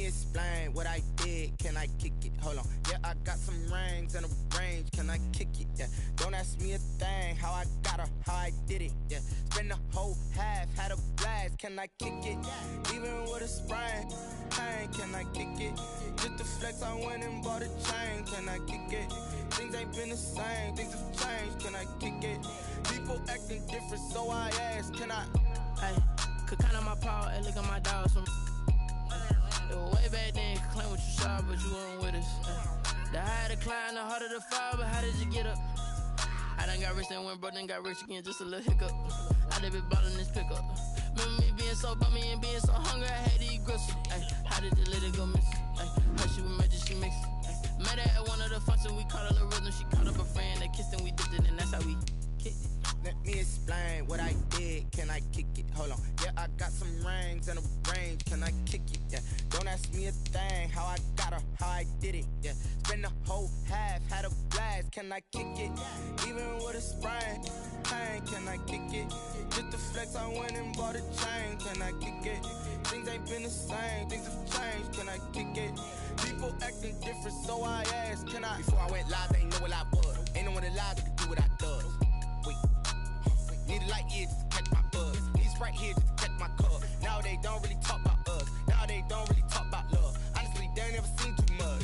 explain what I did. Can I kick it? Hold on. Yeah, I got some rings and a range. Can I kick it? Yeah. Don't ask me a thing. How I got her, how I did it. Yeah. Spend the whole half, had a blast. Can I kick it? Even with a sprain. Pain, can I kick it? Just the flex, I went and bought a chain. Can I kick it? Things ain't been the same. Things have changed. Can I kick it? People acting different, so I ask. Can I? Hey, could count on my power. Hey, look at my dogs from. It was way back then, could claim what you saw, but you weren't with us. The higher the climb, the harder the fall, but how did you get up? I done got rich, then went broke, then got rich again, just a little hiccup. I done been ballin' this pickup. Remember me being so bummy and being so hungry, I had to eat gristle. Ay, how did the little go miss? Ay, her she was magic, she mixed. Met her at one of the functions, we caught a little rhythm. She caught up a friend, they kissed and we dipped it, and that's how we kicked it. Let me explain what I did. Can I kick it? Hold on. Yeah, I got some rings and a range. Can I kick it? Yeah. Don't ask me a thing. How I got her, how I did it. Yeah. Spend the whole half, had a blast. Can I kick it? Even with a sprain. Pain, can I kick it? Just the flex, I went and bought a chain. Can I kick it? Things ain't been the same. Things have changed. Can I kick it? People acting different, so I ask. Can I? Before I went live, they ain't know what I was. Ain't no one alive that could do what I does. Need a light year just to catch my buzz. Need Sprite here just to catch my cup. Now they don't really talk about us. Now they don't really talk about love. Honestly, they ain't never seen too much.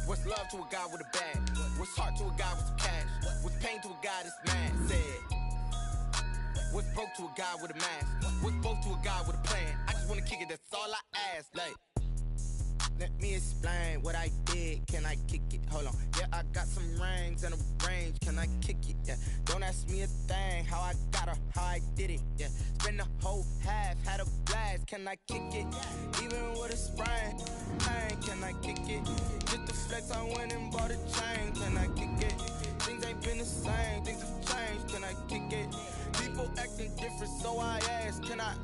What's love to a guy with a bag? What's heart to a guy with some cash? What's pain to a guy that's mad? Said. What's broke to a guy with a mask? What's both to a guy with a plan? I just wanna kick it, that's all I ask. Like, let me explain what I did. Can I kick it? Hold on. Yeah, I got some rings and a range. Can I kick it? Yeah. Don't ask me a thing. How I got her, how I did it. Yeah. Spend the whole half, had a blast. Can I kick it? Even with a sprain. Pain, can I kick it? Just the flex, I went and bought a chain. Can I kick it? Things ain't been the same. Things have changed. Can I kick it? People acting different, so I ask. Can I?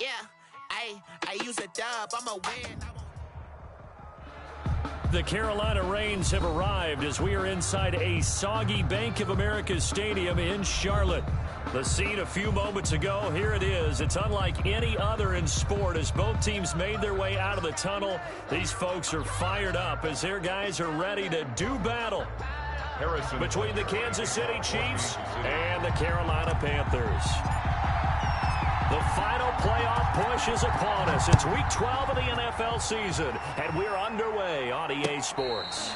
Yeah, I use a dub, I'm a win. The Carolina Rains have arrived as we are inside a soggy Bank of America Stadium in Charlotte. The scene a few moments ago, here it is. It's unlike any other in sport as both teams made their way out of the tunnel. These folks are fired up as their guys are ready to do battle between the Kansas City Chiefs and the Carolina Panthers. The final playoff push is upon us. It's week 12 of the NFL season, and we're underway on EA Sports.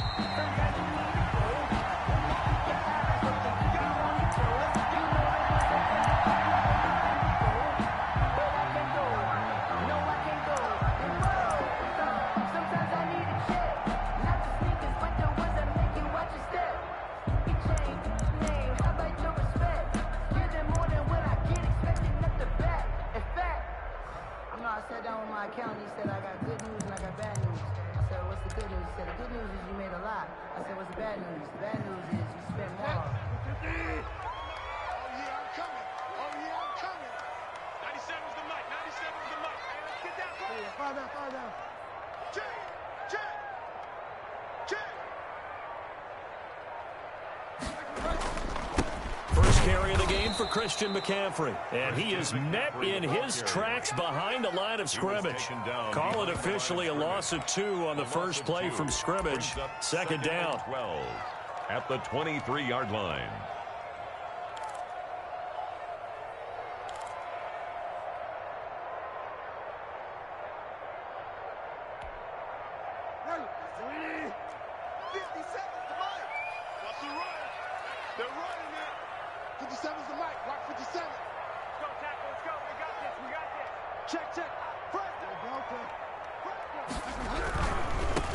He said, I got good news and I got bad news. I said, what's the good news? He said, the good news is you made a lot. I said, what's the bad news? The bad news is you spent more. Oh, yeah, I'm coming. Oh, yeah, I'm coming. 97's the mic. 97's the mic. Hey, let's get down. Oh, yeah, far down, far down. Check. First carry of the game for Christian McCaffrey. And he is met in his tracks behind the line of scrimmage. Call it officially a loss of 2 on the first play from scrimmage. Second down. 12 at the 23-yard line.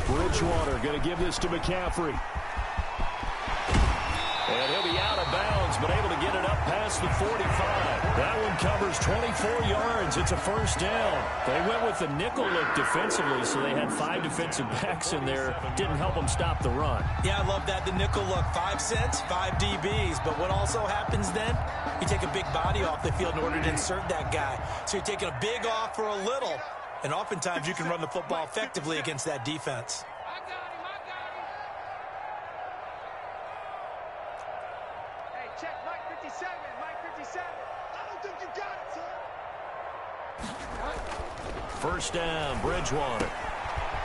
Bridgewater going to give this to McCaffrey. And he'll be out of bounds been able to get it up past the 45. That one covers 24 yards. It's a first down. They went with the nickel look defensively, so they had 5 defensive backs in there. Didn't help them stop the run. Yeah, I love that, the nickel look. 5 cents, 5 DBs. But what also happens then? You take a big body off the field in order to insert that guy. So you're taking a big off for a little. And oftentimes you can run the football effectively against that defense. Check Mike 57, Mike 57. I don't think you got it, son. First down, Bridgewater.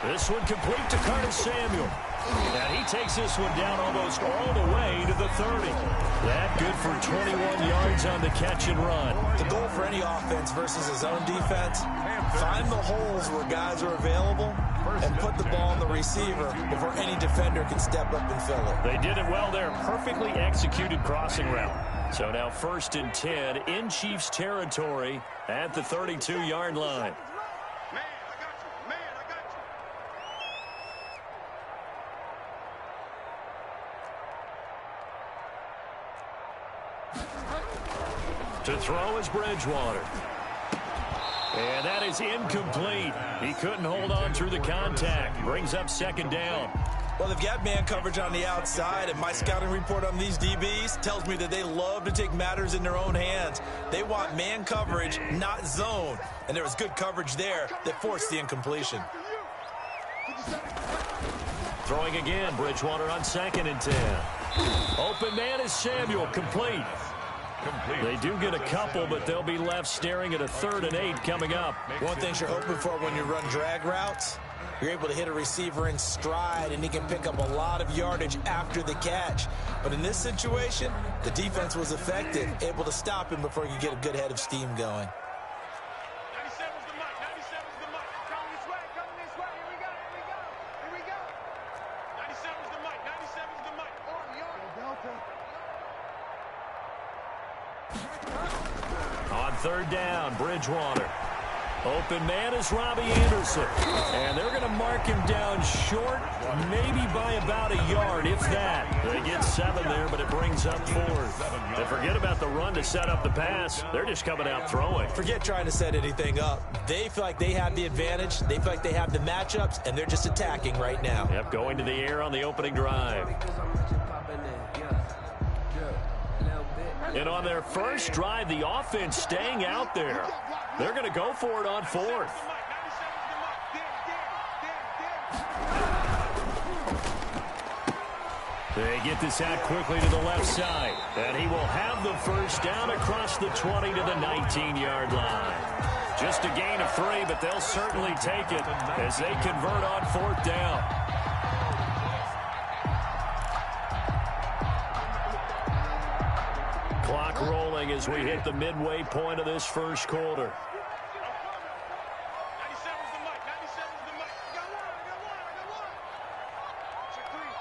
This one complete to Curtis Samuel. And he takes this one down almost all the way to the 30. That good for 21 yards on the catch and run. The goal for any offense versus his own defense, find the holes where guys are available and put the ball on the receiver before any defender can step up and fill it. They did it well there. Perfectly executed crossing route. So now 1st and 10 in Chiefs territory at the 32-yard line. To throw is Bridgewater. And that is incomplete. He couldn't hold on through the contact. Brings up 2nd down. Well, they've got man coverage on the outside, and my scouting report on these DBs tells me that they love to take matters in their own hands. They want man coverage, not zone. And there was good coverage there that forced the incompletion. Throwing again, Bridgewater on 2nd and 10. Open man is Samuel, complete. They do get a couple, but they'll be left staring at a 3rd and 8 coming up. One thing you're hoping for when you run drag routes, you're able to hit a receiver in stride, and he can pick up a lot of yardage after the catch. But in this situation, the defense was effective, able to stop him before he could get a good head of steam going. 97's the mic, 97's the mic. Coming this way, here we go, here we go. 97's the mic, 97's the mic. Delta. On 3rd down, Bridgewater. Open man is Robbie Anderson. And they're going to mark him down short, maybe by about a yard, if that. They get 7 there, but it brings up 4th. They forget about the run to set up the pass. They're just coming out throwing. Forget trying to set anything up. They feel like they have the advantage. They feel like they have the matchups, and they're just attacking right now. Yep, going to the air on the opening drive. And on their first drive, the offense staying out there. They're going to go for it on 4th. They get this out quickly to the left side. And he will have the first down across the 20 to the 19-yard line. Just a gain of 3, but they'll certainly take it as they convert on 4th down. Clock rolling as we hit the midway point of this first quarter. 97's the mic, 97's the mic. I got one.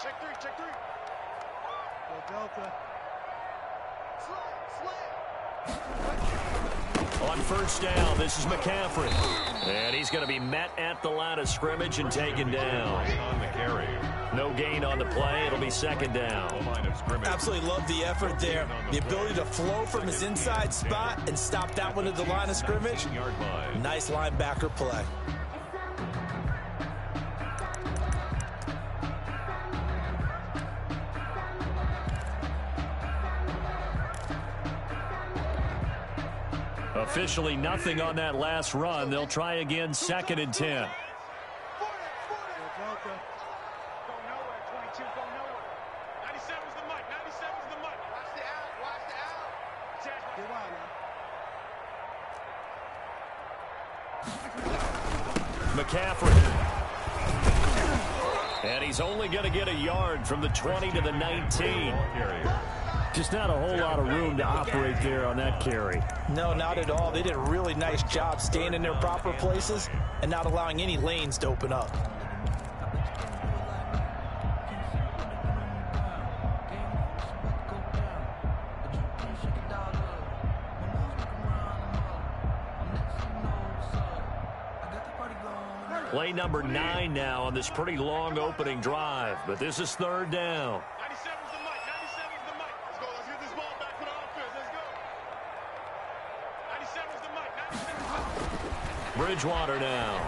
Check 3. Go Delta. On first down, this is McCaffrey. And he's going to be met at the line of scrimmage and taken down. On the carry. No gain on the play. It'll be 2nd down. Absolutely love the effort there. The ability to flow from his inside spot and stop that one at the line of scrimmage. Nice linebacker play. Officially nothing on that last run. They'll try again, 2nd and 10. McCaffrey. And he's only going to get a yard from the 20 to the 19. Just not a whole lot of room to operate there on that carry. No, not at all. They did a really nice job staying in their proper places and not allowing any lanes to open up. Play number 9 now on this pretty long opening drive, but this is 3rd down. 97's the mic, 97's the mic. Let's get this ball back to the Bridgewater now.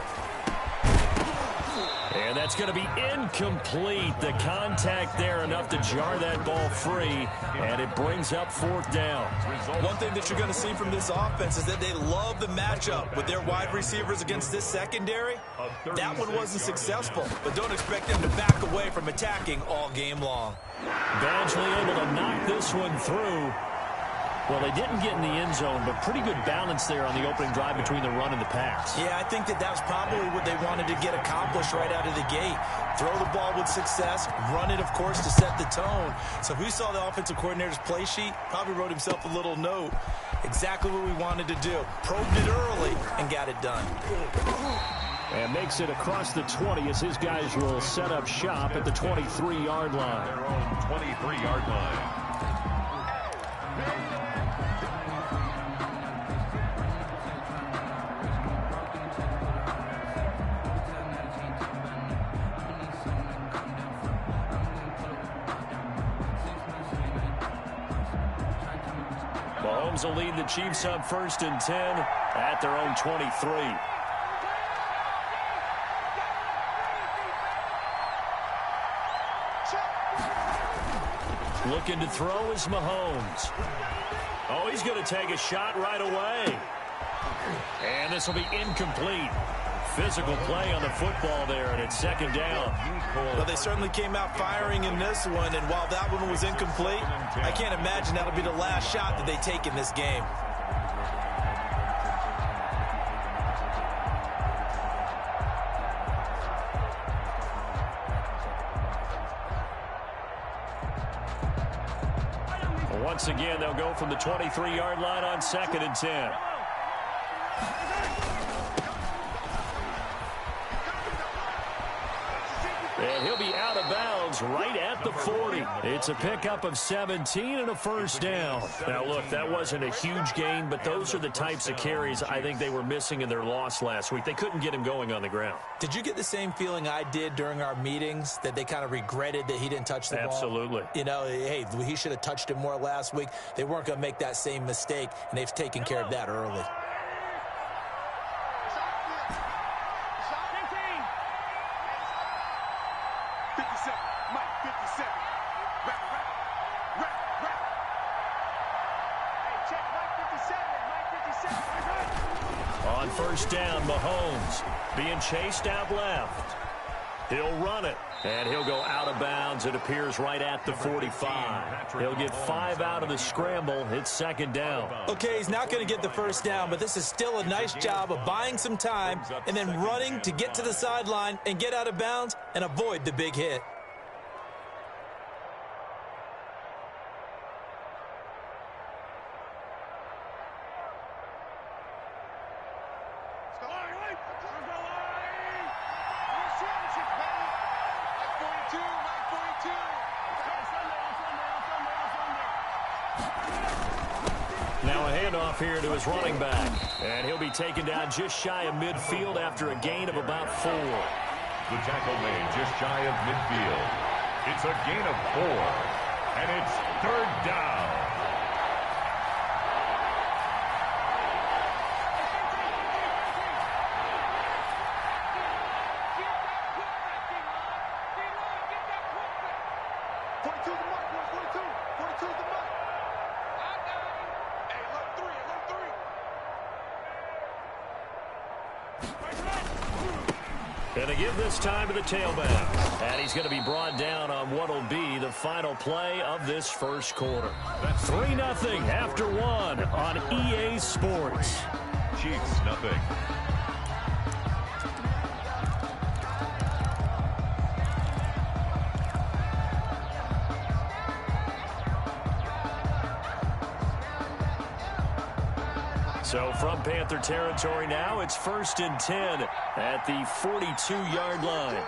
And that's going to be incomplete. The contact there enough to jar that ball free, and it brings up 4th down. One thing that you're going to see from this offense is that they love the matchup with their wide receivers against this secondary. That one wasn't successful, but don't expect them to back away from attacking all game long. Badgley able to knock this one through. Well, they didn't get in the end zone, but pretty good balance there on the opening drive between the run and the pass. Yeah, I think that was probably what they wanted to get accomplished right out of the gate. Throw the ball with success, run it, of course, to set the tone. So who saw the offensive coordinator's play sheet? Probably wrote himself a little note. Exactly what we wanted to do. Probed it early and got it done. And makes it across the 20 as his guys will set up shop at the 23-yard line. Their own 23-yard line. Mahomes will lead the Chiefs up 1st and 10 at their own 23. Looking to throw is Mahomes. Oh, he's going to take a shot right away. And this will be incomplete. Physical play on the football there, and it's 2nd down. Well, they certainly came out firing in this one, and while that one was incomplete, I can't imagine that'll be the last shot that they take in this game. Once again, they'll go from the 23-yard line on 2nd and 10. And he'll be out of bounds right at the 40. It's a pickup of 17 and a 1st down. Now, look, that wasn't a huge gain, but those are the types of carries I think they were missing in their loss last week. They couldn't get him going on the ground. Did you get the same feeling I did during our meetings, that they kind of regretted that he didn't touch the ball? Absolutely. You know, hey, he should have touched it more last week. They weren't going to make that same mistake, and they've taken care of that early. On 1st down, Mahomes being chased out left. He'll run it, and he'll go out of bounds. It appears right at the 45. He'll get 5 out of the scramble. It's 2nd down. Okay, he's not going to get the 1st down, but this is still a nice job of buying some time and then running to get to the sideline and get out of bounds and avoid the big hit. Now a handoff here to his running back. And he'll be taken down just shy of midfield after a gain of about 4. The tackle made just shy of midfield. It's a gain of 4. And it's 3rd down. And they give this time to the tailback. And he's going to be brought down on what will be the final play of this 1st quarter. 3-0 after 1 on EA Sports. Chiefs nothing. So from Panther territory now, it's 1st and 10 at the 42-yard line.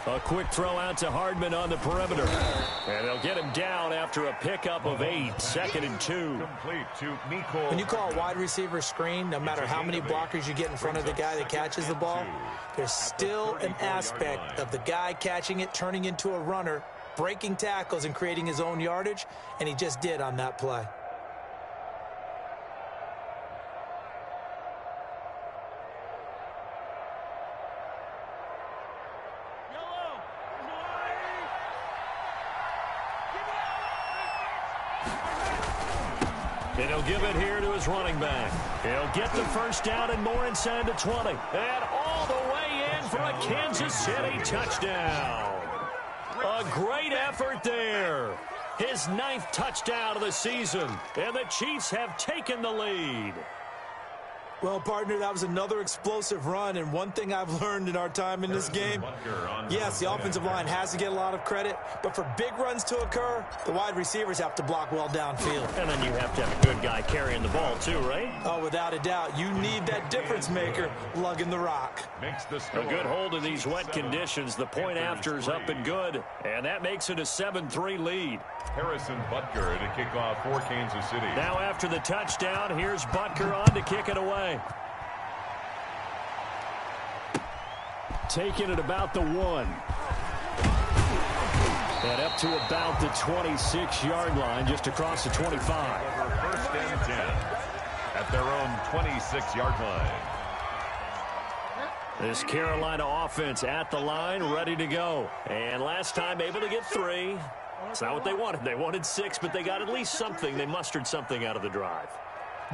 A quick throw out to Hardman on the perimeter. And they'll get him down after a pickup of 8, 2nd and 2. When you call a wide receiver screen, no matter how many blockers you get in front of the guy that catches the ball, there's still an aspect of the guy catching it, turning into a runner, breaking tackles and creating his own yardage, and he just did on that play. And he'll give it here to his running back. He'll get the first down and more inside the 20. And all the way in for a Kansas City touchdown. A great effort there. His 9th touchdown of the season. And the Chiefs have taken the lead. Well, partner, that was another explosive run, and one thing I've learned in our time in this game, yes, the offensive line has to get a lot of credit, but for big runs to occur, the wide receivers have to block well downfield. And then you have to have a good guy carrying the ball too, right? Oh, without a doubt. You need that difference maker lugging the rock. A good hold in these wet conditions. The point after's up and good, and that makes it a 7-3 lead. Harrison Butker to kick off for Kansas City. Now after the touchdown, here's Butker on to kick it away. Taking it about the 1. And up to about the 26-yard line, just across the 25. First and 10 at their own 26-yard line. This Carolina offense at the line, ready to go. And last time able to get 3. It's not what they wanted. They wanted 6, but they got at least something. They mustered something out of the drive.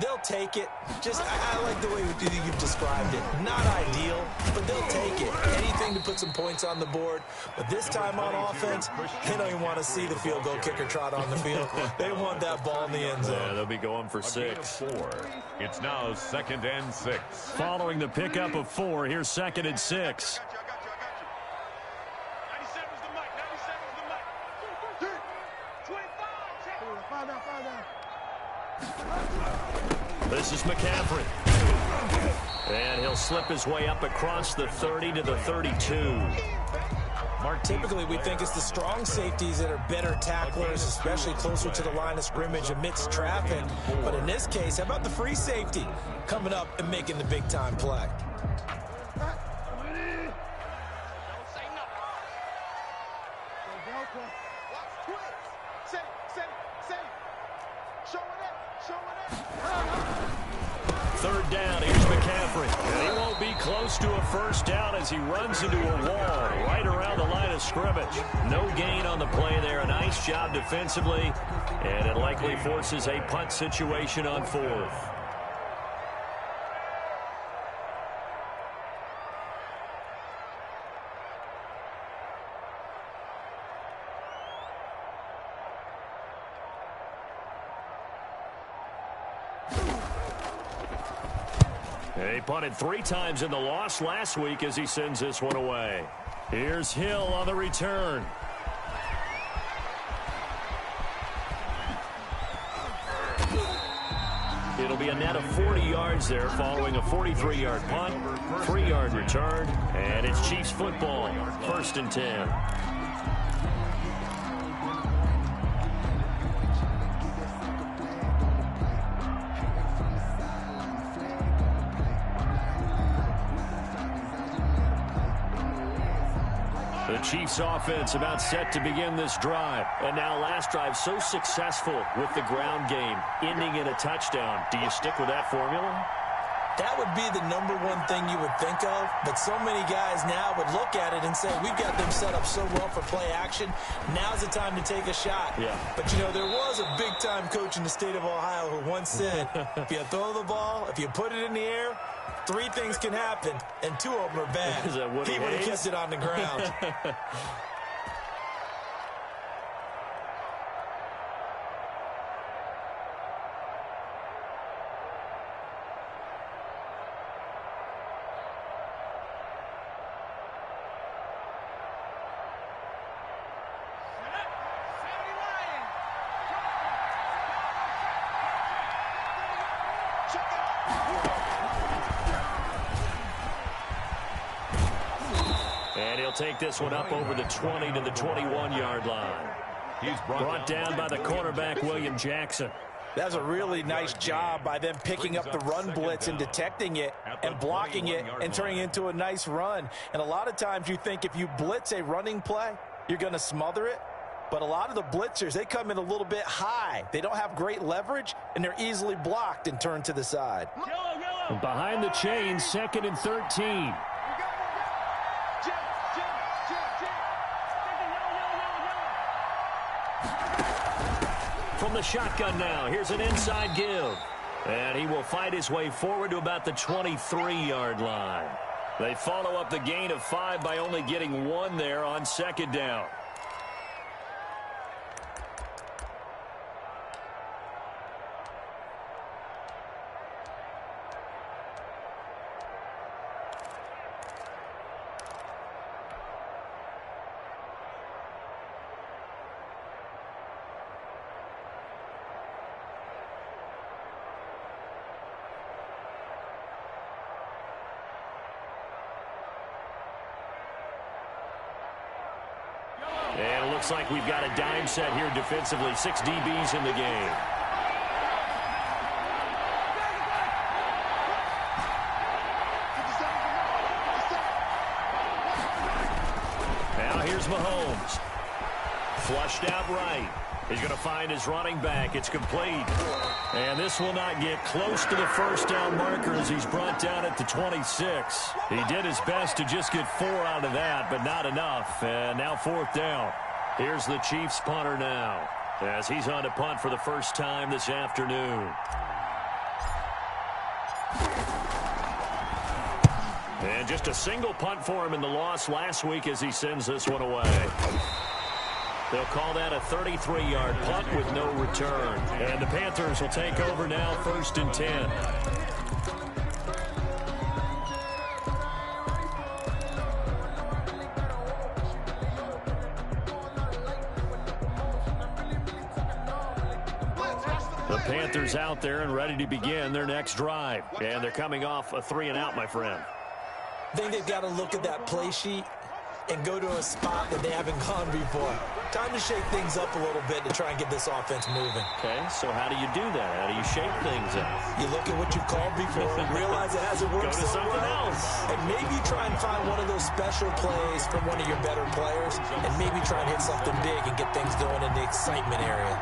They'll take it. I like the way you've described it. Not ideal, but they'll take it. Anything to put some points on the board. But this time on offense, they don't even want to see the field goal kicker trot on the field. They want that ball in the end zone. Yeah, they'll be going for 6. It's now 2nd and 6. Following the pickup of 4, here's 2nd and 6. This is McCaffrey. And he'll slip his way up across the 30 to the 32. Mark, typically we think it's the strong safeties that are better tacklers, especially closer to the line of scrimmage amidst traffic. But in this case, how about the free safety coming up and making the big-time play? Third down, here's McCaffrey. And he won't be close to a first down as he runs into a wall right around the line of scrimmage. No gain on the play there. A nice job defensively. And it likely forces a punt situation on 4th. He punted 3 times in the loss last week as he sends this one away. Here's Hill on the return. It'll be a net of 40 yards there following a 43-yard punt, 3-yard return, and it's Chiefs football, 1st and 10. The Chiefs offense about set to begin this drive. And now last drive so successful with the ground game, ending in a touchdown. Do you stick with that formula? That would be the #1 thing you would think of, but so many guys now would look at it and say, we've got them set up so well for play action, now's the time to take a shot. Yeah. But, you know, there was a big-time coach in the state of Ohio who once said, if you throw the ball, if you put it in the air, 3 things can happen, and 2 of them are bad. Is that Woody He would have Hayes? kept it on the ground. He'll take this one up over the 20 to the 21-yard line. He's brought down by the cornerback, William Jackson. That's a really nice job by them picking up the run blitz and detecting it and blocking it and turning it into a nice run. And a lot of times you think if you blitz a running play, you're going to smother it. But a lot of the blitzers, they come in a little bit high. They don't have great leverage, and they're easily blocked and turned to the side. Behind the chains, 2nd and 13. From the shotgun now, here's an inside give. And he will fight his way forward to about the 23-yard line. They follow up the gain of 5 by only getting 1 there on 2nd down. And it looks like we've got a dime set here defensively. 6 DBs in the game. Now here's Mahomes. Flushed out right. He's going to find his running back. It's complete. And this will not get close to the first down marker as he's brought down at the 26. He did his best to just get 4 out of that, but not enough. And now 4th down. Here's the Chiefs punter now as he's on to punt for the first time this afternoon. And just a single punt for him in the loss last week as he sends this one away. They'll call that a 33-yard punt with no return. And the Panthers will take over now, 1st and 10. The Panthers out there and ready to begin their next drive. And they're coming off a 3-and-out, my friend. I think they've got to look at that play sheet and go to a spot that they haven't gone before. Time to shake things up a little bit to try and get this offense moving. Okay, so how do you do that? How do you shake things up? You look at what you've called before and realize it hasn't worked Go to something else. And maybe try and find one of those special plays from one of your better players and maybe try and hit something big and get things going in the excitement area.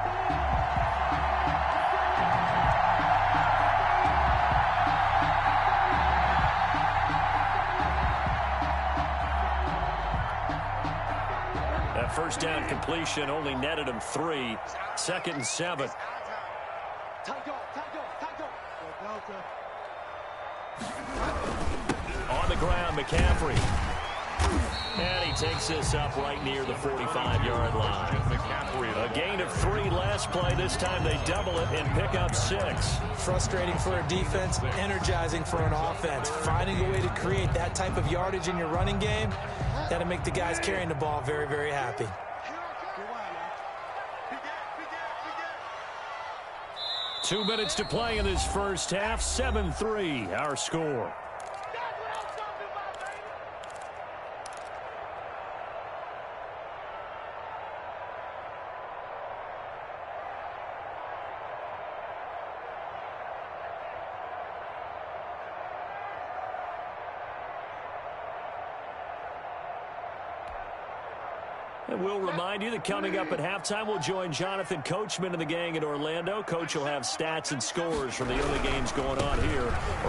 First down completion only netted him 3. 2nd and 7. On the ground, McCaffrey. And he takes this up right near the 45-yard line. A gain of 3 last play. This time they double it and pick up 6. Frustrating for a defense, energizing for an offense. Finding a way to create that type of yardage in your running game, that'll make the guys carrying the ball very, very happy. Two minutes to play in this first half. 7-3, our score. And we'll remind you that coming up at halftime, we'll join Jonathan Coachman and the gang in Orlando. Coach will have stats and scores from the other games going on here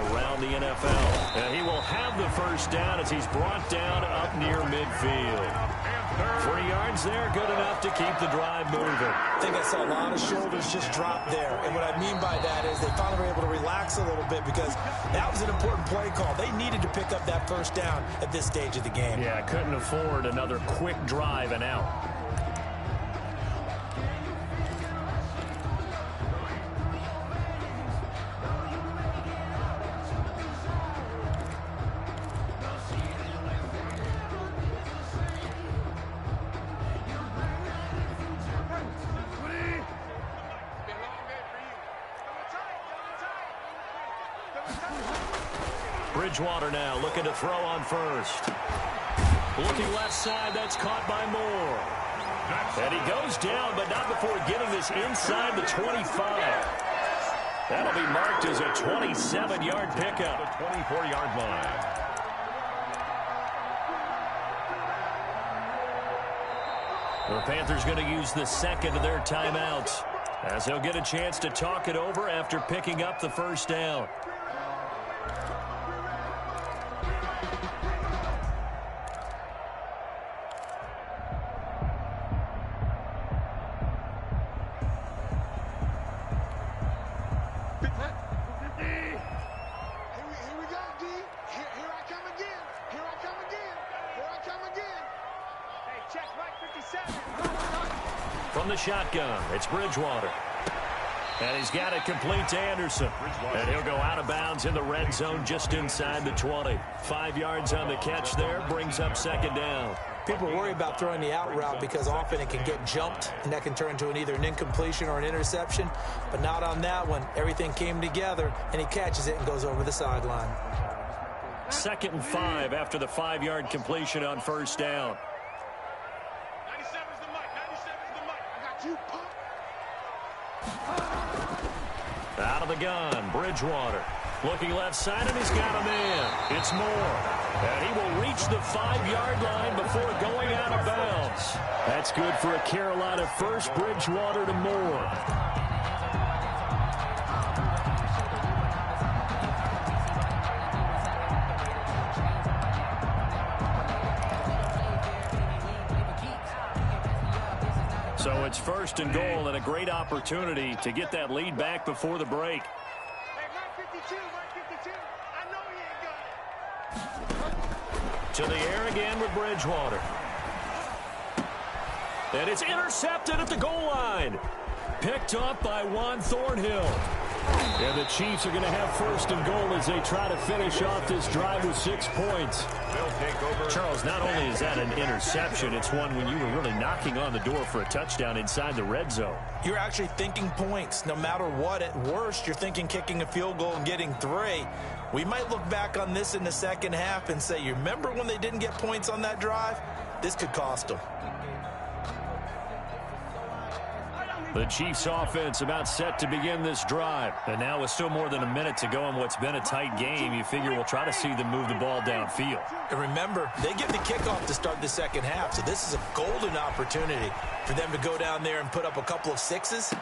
around the NFL. And he will have the first down as he's brought down up near midfield. 3 yards there, good enough to keep the drive moving. I think I saw a lot of shoulders just drop there. And what I mean by that is they finally were able to relax a little bit because that was an important play call. They needed to pick up that first down at this stage of the game. Yeah, couldn't afford another quick drive and out. Bridgewater now looking to throw on first. Looking left side, that's caught by Moore. And he goes down, but not before getting this inside the 25. That'll be marked as a 27-yard pickup. The 24-yard line. The Panthers going to use the second of their timeouts, as they'll get a chance to talk it over after picking up the first down. From the shotgun, it's Bridgewater. And he's got it complete to Anderson. And he'll go out of bounds in the red zone just inside the 20. 5 yards on the catch there, brings up second down. People worry about throwing the out route because often it can get jumped, and that can turn into either an incompletion or an interception. But not on that one. Everything came together, and he catches it and goes over the sideline. 2nd and 5 after the 5-yard completion on first down. Out of the gun, Bridgewater. Looking left side, and he's got a man. It's Moore. And he will reach the 5-yard line before going out of bounds. That's good for a Carolina first. Bridgewater to Moore. So it's 1st and goal and a great opportunity to get that lead back before the break. Hey, Mark 52, I know he ain't got it. To the air again with Bridgewater. And it's intercepted at the goal line. Picked up by Juan Thornhill. And the Chiefs are going to have 1st and goal as they try to finish off this drive with 6 points. They'll take over. Charles, not only is that an interception, it's one when you were really knocking on the door for a touchdown inside the red zone. You're actually thinking points. No matter what, at worst, you're thinking kicking a field goal and getting 3. We might look back on this in the second half and say, you remember when they didn't get points on that drive? This could cost them. The Chiefs offense about set to begin this drive. And now with still more than a minute to go in what's been a tight game, you figure we'll try to see them move the ball downfield. And remember, they get the kickoff to start the second half, so this is a golden opportunity for them to go down there and put up a couple of 6s.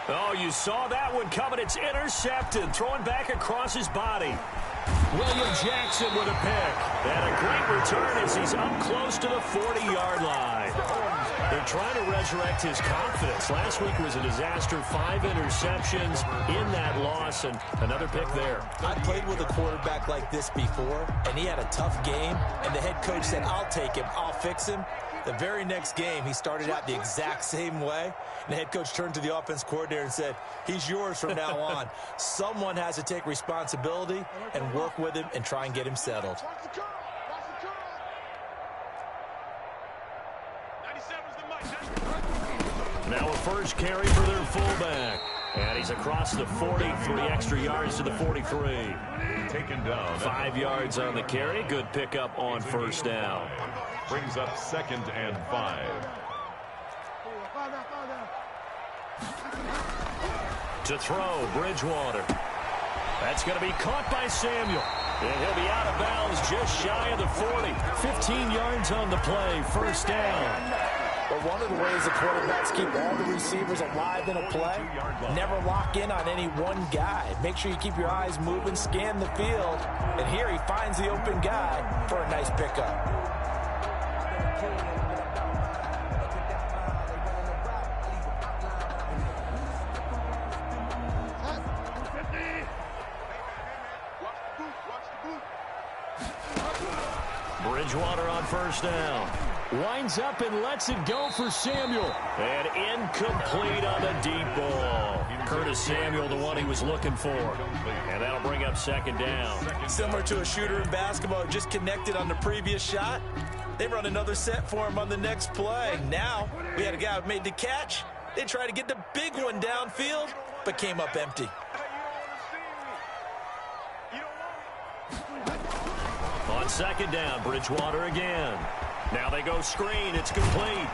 Oh, you saw that one coming. It's intercepted. Throwing back across his body. William Jackson with a pick. And a great return as he's up close to the 40-yard line. They're trying to resurrect his confidence. Last week was a disaster. 5 interceptions in that loss, and another pick there. I played with a quarterback like this before, and he had a tough game, and the head coach said, I'll take him, I'll fix him. The very next game, he started out the exact same way, and the head coach turned to the offense coordinator and said, he's yours from now on. Someone has to take responsibility and work with him and try and get him settled. Now a first carry for their fullback. And he's across the 40, 3 extra yards to the 43. Taken down. 5 yards on the carry. Good pickup on first down. Brings up 2nd and 5. To throw, Bridgewater. That's going to be caught by Samuel. And he'll be out of bounds just shy of the 40. 15 yards on the play. First down. But one of the ways the quarterbacks keep all the receivers alive in a play, never lock in on any one guy. Make sure you keep your eyes moving, scan the field. And here he finds the open guy for a nice pickup. Bridgewater on first down. Winds up and lets it go for Samuel. And incomplete on the deep ball. Curtis Samuel, the one he was looking for. And that'll bring up second down. Similar to a shooter in basketball, just connected on the previous shot. They run another set for him on the next play. Now, we had a guy who made the catch. They tried to get the big one downfield, but came up empty. On On second down, Bridgewater again. Now they go screen. It's complete.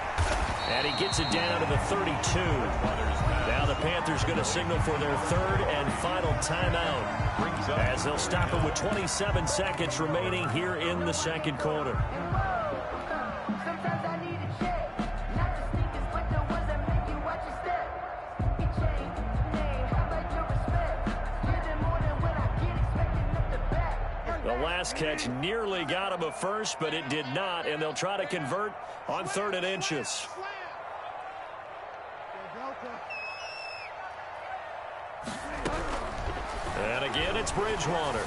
And he gets it down to the 32. Now the Panthers going to signal for their third and final timeout as they'll stop it with 27 seconds remaining here in the second quarter. Sometimes I need a check, not the sneakers, but the ones that make you watch your step. It changed, name, how about your respect? Giving more than what I get, expecting up the back. The last catch nearly got him a first, but it did not, and they'll try to convert on 3rd and inches. And again, it's Bridgewater.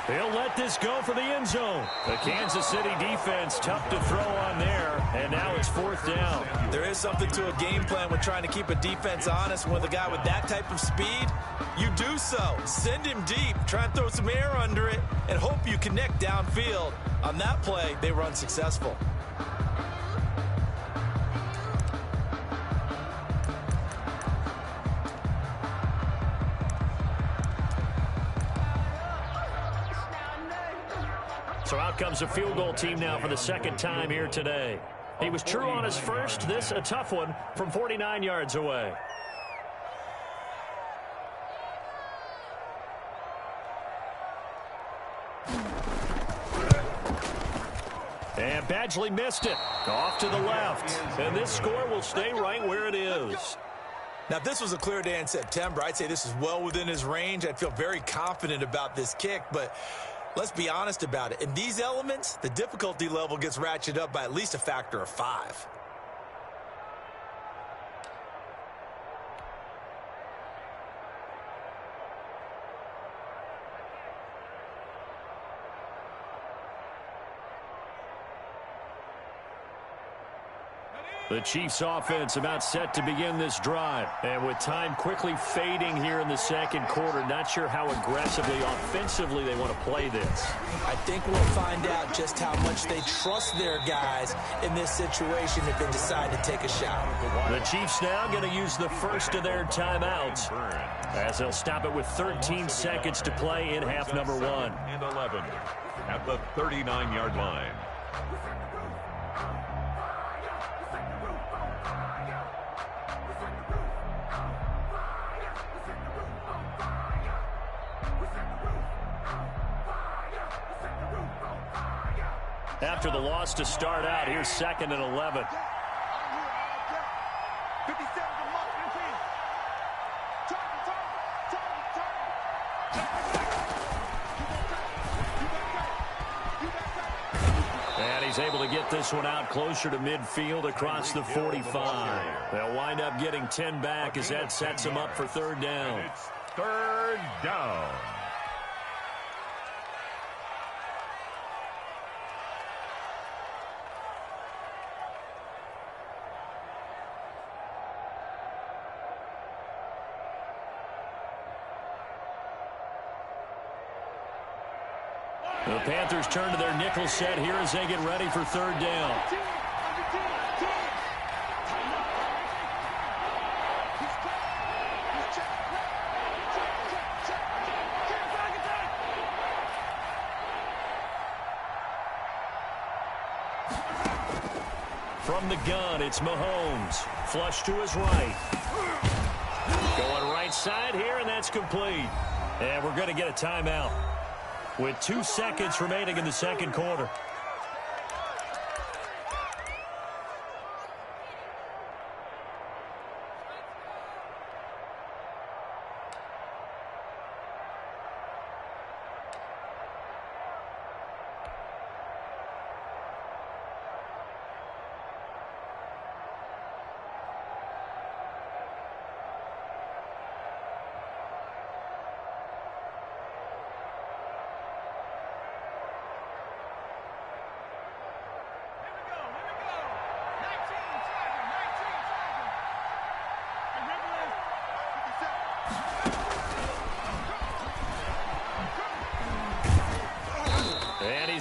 He'll let this go for the end zone. The Kansas City defense tough to throw on there, and now it's 4th down. There is something to a game plan when trying to keep a defense honest. With a guy with that type of speed, you do so. Send him deep, try and throw some air under it, and hope you connect downfield. On that play, they were unsuccessful. So out comes a field goal team now for the second time here today. He was true on his first. This a tough one from 49 yards away. And Badgley missed it. Off to the left. And this score will stay right where it is. Now, if this was a clear day in September, I'd say this is well within his range. I'd feel very confident about this kick, but let's be honest about it. In these elements, the difficulty level gets ratcheted up by at least a factor of 5. The Chiefs offense about set to begin this drive. And with time quickly fading here in the second quarter, not sure how aggressively, offensively they want to play this. I think we'll find out just how much they trust their guys in this situation if they decide to take a shot. The Chiefs now going to use the first of their timeouts as they'll stop it with 13 seconds to play in half number 1. And 11 at the 39-yard line. After the loss to start out, here's 2nd and 11. And he's able to get this one out closer to midfield across the 45. They'll wind up getting 10 back as that sets them up for 3rd down. It's 3rd down. The Panthers turn to their nickel set here as they get ready for 3rd down. From the gun, it's Mahomes. Flush to his right. Going right side here, and that's complete. And we're going to get a timeout with 2 seconds remaining in the second quarter.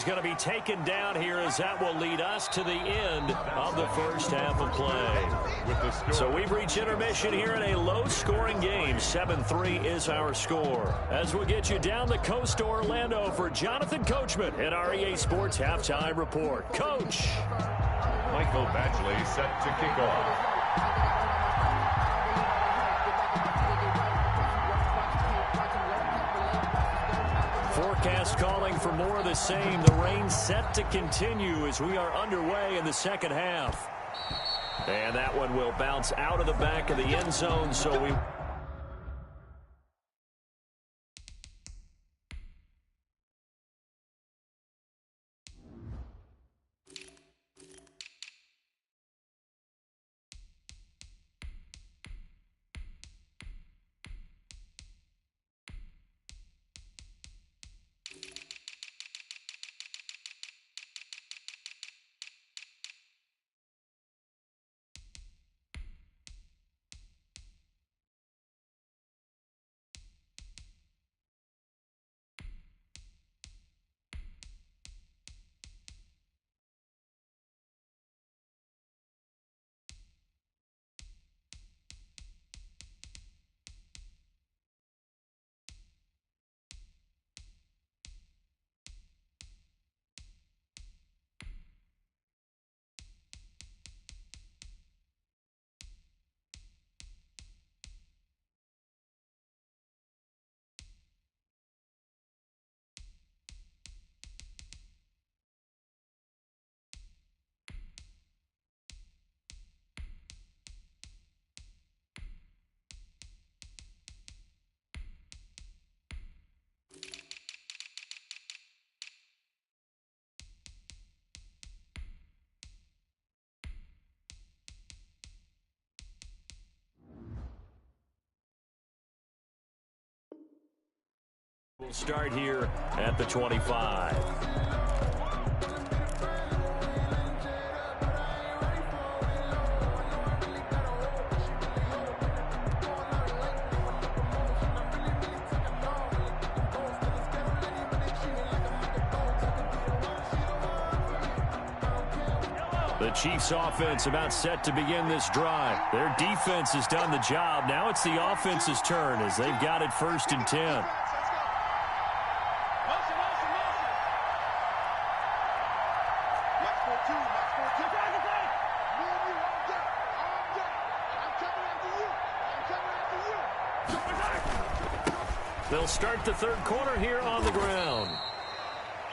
he's going to be taken down here, as that will lead us to the end of the first half of play. So we've reached intermission here in a low-scoring game. 7-3 is our score. As we'll get you down the coast to Orlando for Jonathan Coachman at our EA Sports Halftime Report. Coach. Michael Badgley set to kick off. Forecast calling for more of the same. The rain set to continue as we are underway in the second half. And that one will bounce out of the back of the end zone, so we... We'll start here at the 25. The Chiefs offense about set to begin this drive. Their defense has done the job. Now it's the offense's turn as they've got it 1st and 10. They'll start the third quarter here on the ground.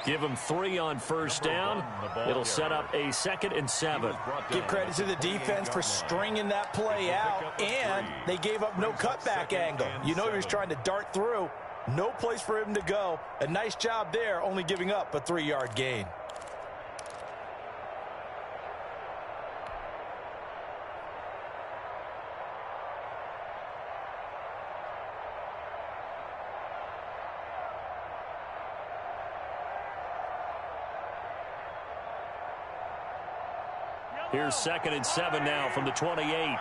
Give them 3 on first down. It'll set up a 2nd and 7. Give credit to the defense for stringing that play out, and they gave up no cutback angle. You know he was trying to dart through. No place for him to go. A nice job there, only giving up a 3-yard gain. Here's 2nd and 7 now from the 28.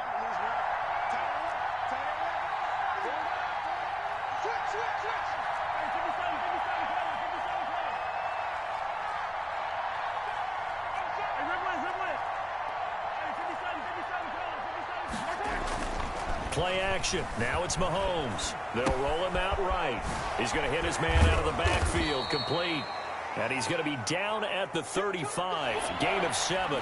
Play action. Now it's Mahomes. They'll roll him out right. He's going to hit his man out of the backfield, complete. And he's going to be down at the 35. Gain of 7.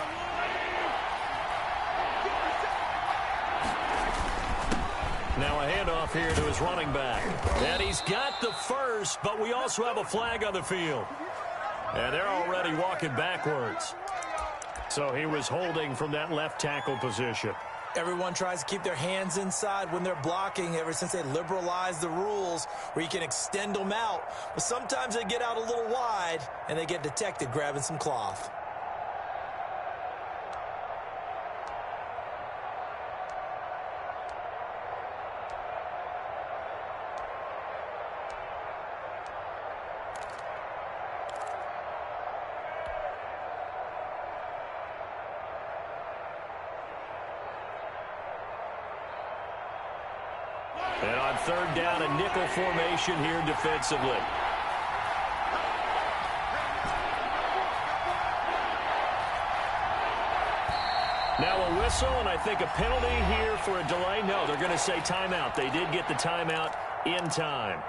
Now a handoff here to his running back. And he's got the first, but we also have a flag on the field. And they're already walking backwards. So he was holding from that left tackle position. Everyone tries to keep their hands inside when they're blocking ever since they liberalized the rules where you can extend them out. But sometimes they get out a little wide and they get detected grabbing some cloth. And on 3rd down, a nickel formation here defensively. Now a whistle, and I think a penalty here for a delay. No, they're going to say timeout. They did get the timeout in time.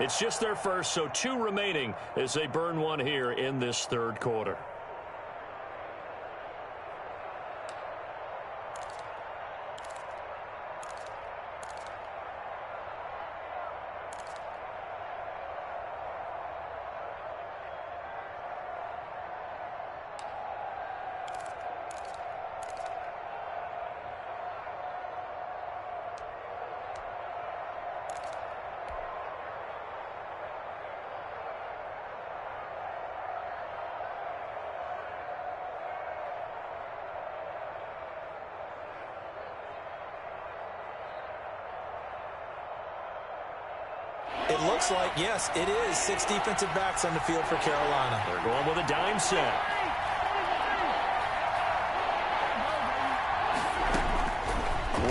It's just their first, so 2 remaining as they burn one here in this third quarter. It looks like, yes, it is 6 defensive backs on the field for Carolina. They're going with a dime set.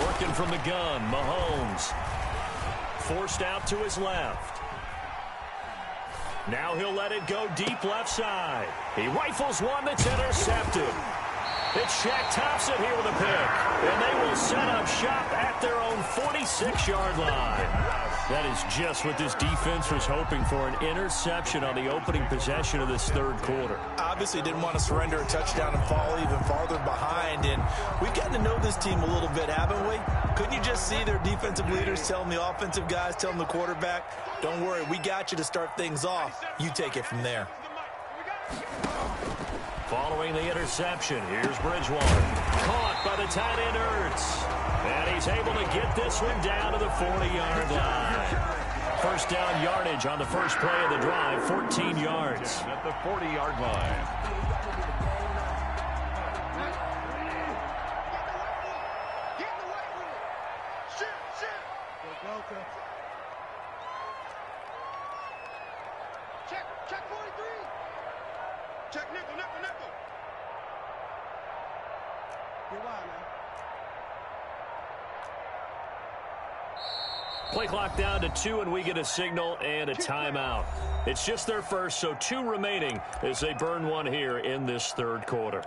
Working from the gun, Mahomes. Forced out to his left. Now he'll let it go deep left side. He rifles one that's intercepted. It's Shaq Thompson here with a pick. And they will set up shop at their own 46-yard line. That is just what this defense was hoping for, an interception on the opening possession of this third quarter. Obviously didn't want to surrender a touchdown and fall even farther behind. And we've gotten to know this team a little bit, haven't we? Couldn't you just see their defensive leaders telling the offensive guys, telling the quarterback, don't worry, we got you to start things off. You take it from there. Following the interception, here's Bridgewater. Caught by the tight end Ertz. And he's able to get this one down to the 40-yard line. First down yardage on the first play of the drive, 14 yards. At the 40-yard line. Check 43. Check nickel. Get wide, man. Play clock down to 2, and we get a signal and a timeout. It's just their first, so 2 remaining as they burn one here in this third quarter.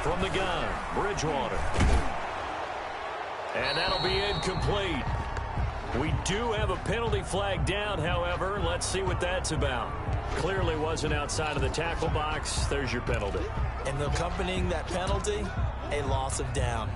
From the gun, Bridgewater. And that'll be incomplete. We do have a penalty flag down, however. Let's see what that's about. Clearly wasn't outside of the tackle box. There's your penalty. And accompanying that penalty, a loss of down.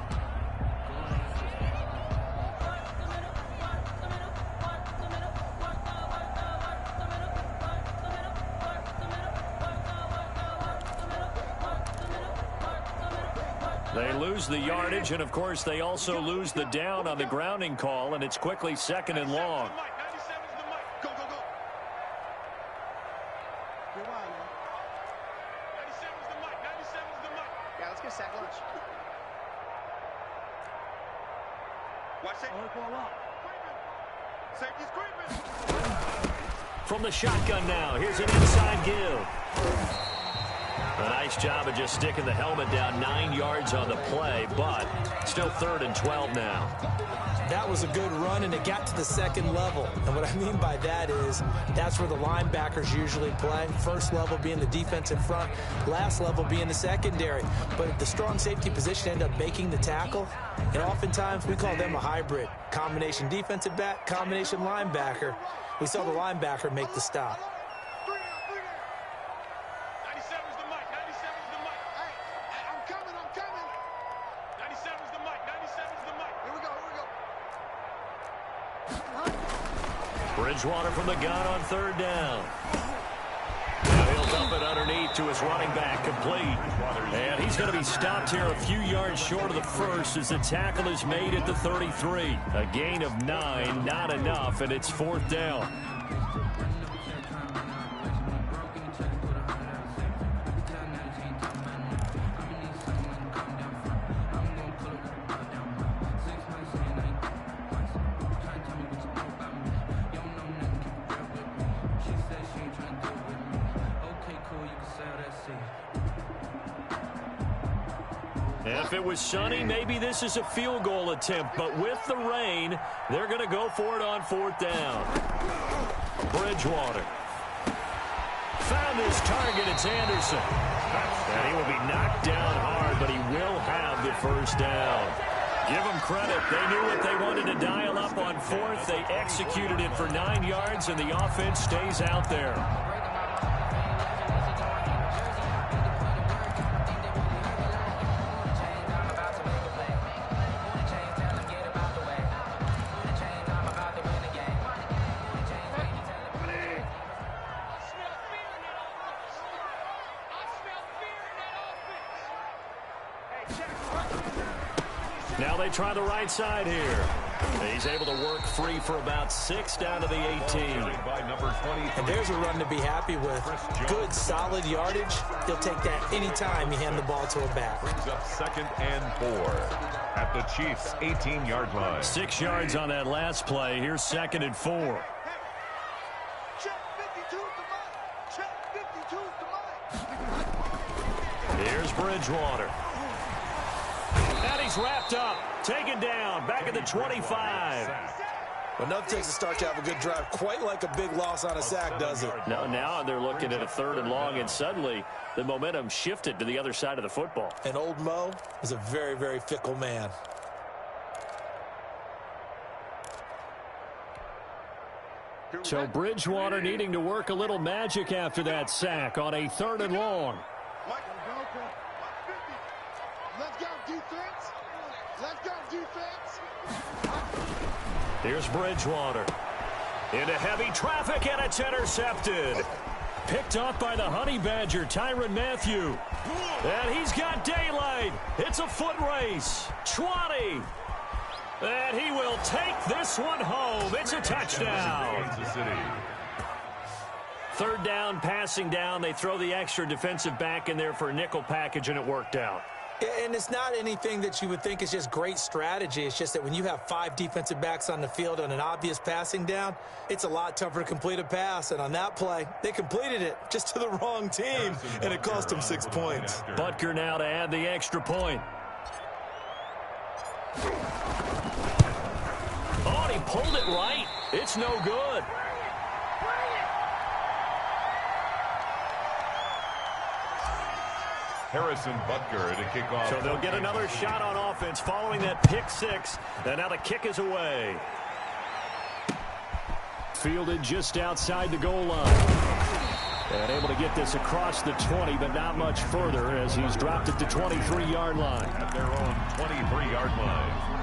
They lose the yardage, and, of course, they also lose the down on the grounding call, and it's quickly 2nd and long. Go. Get wide, man. 97's the mic. 97's the mic. Yeah, let's get sack lunch. Watch safety. Safety's creeping. From the shotgun now, here's an inside give. A nice job of just sticking the helmet down 9 yards on the play, but still 3rd and 12 now. That was a good run, and it got to the 2nd level. And what I mean by that is that's where the linebackers usually play. First level being the defensive front, last level being the secondary. But the strong safety position ended up making the tackle, and oftentimes we call them a hybrid. Combination defensive back, combination linebacker. We saw the linebacker make the stop. Bridgewater from the gun on 3rd down. Now he'll dump it underneath to his running back, complete. And he's going to be stopped here a few yards short of the first as the tackle is made at the 33. A gain of 9, not enough, and it's 4th down. If it was sunny, maybe this is a field goal attempt. But with the rain, they're going to go for it on 4th down. Bridgewater. Found his target. It's Anderson. And he will be knocked down hard, but he will have the first down. Give them credit. They knew what they wanted to dial up on 4th. They executed it for 9 yards, and the offense stays out there. Now they try the right side here. He's able to work free for about 6 down to the 18. And there's a run to be happy with. Good, solid yardage. He'll take that anytime you hand the ball to a back. Brings up 2nd and 4 at the Chiefs' 18-yard line. 6 yards on that last play. Here's 2nd and 4. Here's Bridgewater. And he's wrapped up. Taken down. Back at the 25. Well, nothing takes a start to have a good drive. Quite like a big loss on a sack, does it? No, now they're looking at a 3rd and long, and suddenly the momentum shifted to the other side of the football. And old Mo is a very, very fickle man. So Bridgewater needing to work a little magic after that sack on a 3rd and long. Let's go, defense. Let's go, defense. Here's Bridgewater. Into heavy traffic, and it's intercepted. Picked off by the Honey Badger, Tyrann Mathieu. And he's got daylight. It's a foot race. 20. And he will take this one home. It's a touchdown. 3rd down, passing down. They throw the extra defensive back in there for a nickel package, and it worked out. And it's not anything that you would think is just great strategy. It's just that when you have 5 defensive backs on the field on an obvious passing down, it's a lot tougher to complete a pass. And on that play, they completed it just to the wrong team, and it cost them 6 points. Butker now to add the extra point. Oh, and he pulled it right. It's no good. Harrison Butker to kick off. So they'll get another shot on offense following that pick 6. And now the kick is away. Fielded just outside the goal line. And able to get this across the 20, but not much further as he's dropped it to 23-yard line. At their own 23-yard line.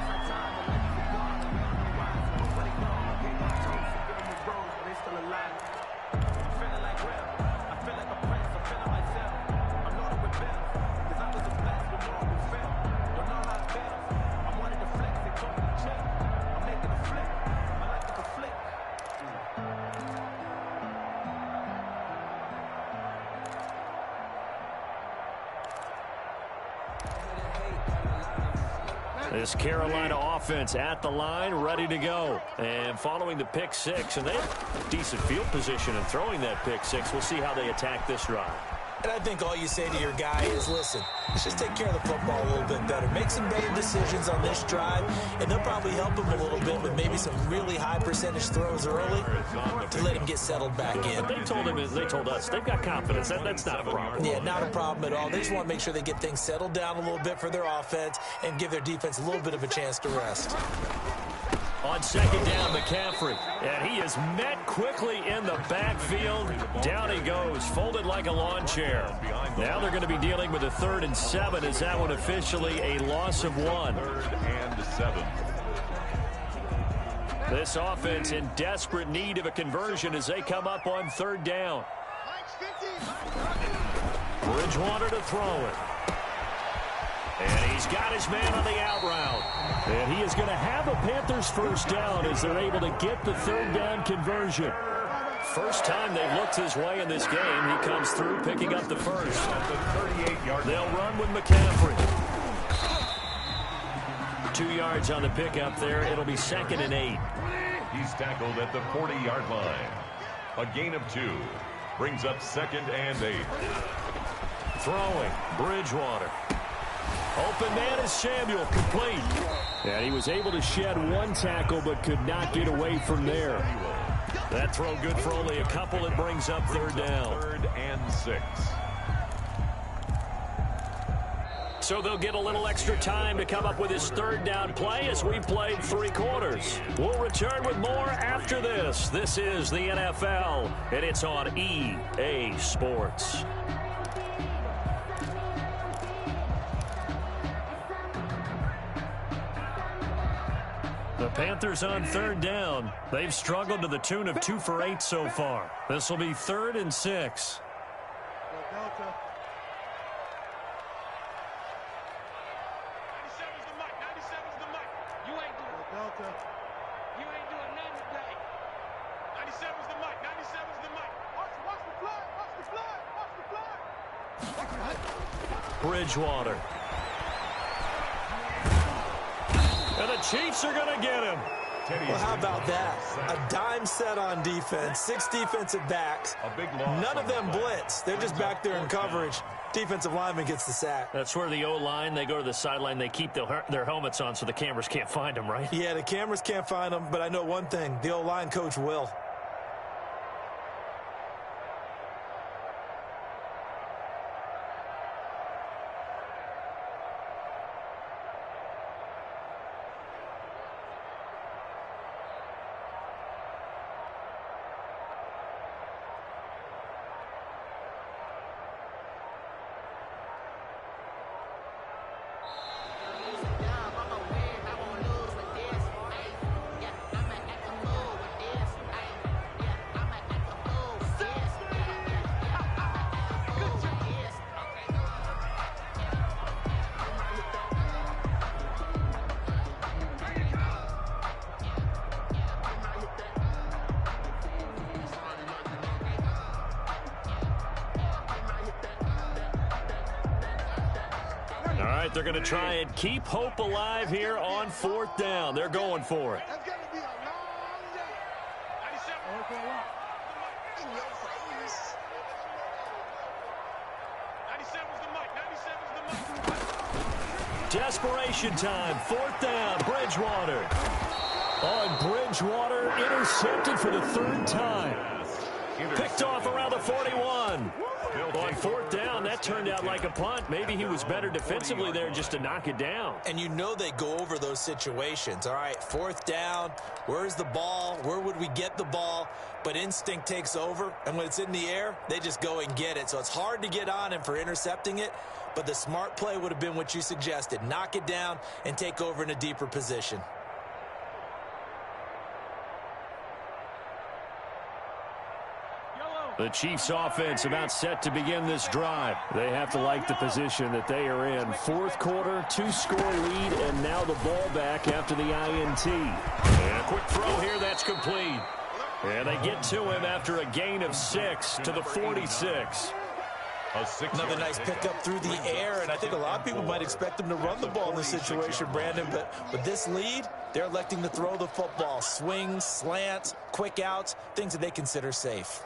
This Carolina offense at the line, ready to go. And following the pick 6, and they have decent field position in throwing that pick 6. We'll see how they attack this drive. And I think all you say to your guy is, listen, let's just take care of the football a little bit better. Make some better decisions on this drive, and they'll probably help him a little bit with maybe some really high percentage throws early to let him get settled back in. But they told us, they've got confidence. That's not a problem. Yeah, not a problem at all. They just want to make sure they get things settled down a little bit for their offense and give their defense a little bit of a chance to rest. On 2nd down, McCaffrey. And he is met quickly in the backfield. Down he goes, folded like a lawn chair. Now they're going to be dealing with a 3rd and 7. Is that one officially a loss of 1? 3rd and 7. This offense in desperate need of a conversion as they come up on 3rd down. Bridgewater to throw it. And he's got his man on the out route. And he is going to have a Panthers first down as they're able to get the 3rd down conversion. First time they've looked his way in this game. He comes through picking up the first. They'll run with McCaffrey. 2 yards on the pickup there. It'll be 2nd and 8. He's tackled at the 40-yard line. A gain of 2. Brings up 2nd and 8. Throwing. Bridgewater. Open man is Samuel, complete. And he was able to shed one tackle but could not get away from there. That throw good for only a couple. It brings up third down. 3rd and 6. So they'll get a little extra time to come up with his third down play as we've played 3 quarters. We'll return with more after this. This is the NFL, and it's on EA Sports. The Panthers on third down. They've struggled to the tune of 2 for 8 so far. This will be 3rd and 6. Bridgewater. And the Chiefs are going to get him. Well, how about that? A dime set on defense, 6 defensive backs. None of them blitz. They're just back there in coverage. Defensive lineman gets the sack. That's where the O-line, they go to the sideline, they keep their helmets on so the cameras can't find them, right? Yeah, the cameras can't find them, but I know one thing. The O-line coach will. They're going to try and keep hope alive here on 4th down. They're going for it. That's going to be a long day. 97. In your face. 97's the mic. 97's the mic. Desperation time. 4th down. Bridgewater. On Bridgewater, intercepted for the 3rd time. Picked off around the 41. On 4th down, that turned out like a punt. Maybe he was better defensively there just to knock it down. And you know they go over those situations. All right, 4th down, where's the ball? Where would we get the ball? But instinct takes over, and when it's in the air, they just go and get it. So it's hard to get on him for intercepting it, but the smart play would have been what you suggested. Knock it down and take over in a deeper position. The Chiefs offense about set to begin this drive. They have to like the position that they are in. 4th quarter, 2-score lead, and now the ball back after the INT. And a quick throw here, that's complete. And they get to him after a gain of 6 to the 46. Another nice pickup through the air, and I think a lot of people might expect them to run the ball in this situation, Brandon, but with this lead, they're electing to throw the football. Swings, slants, quick outs, things that they consider safe.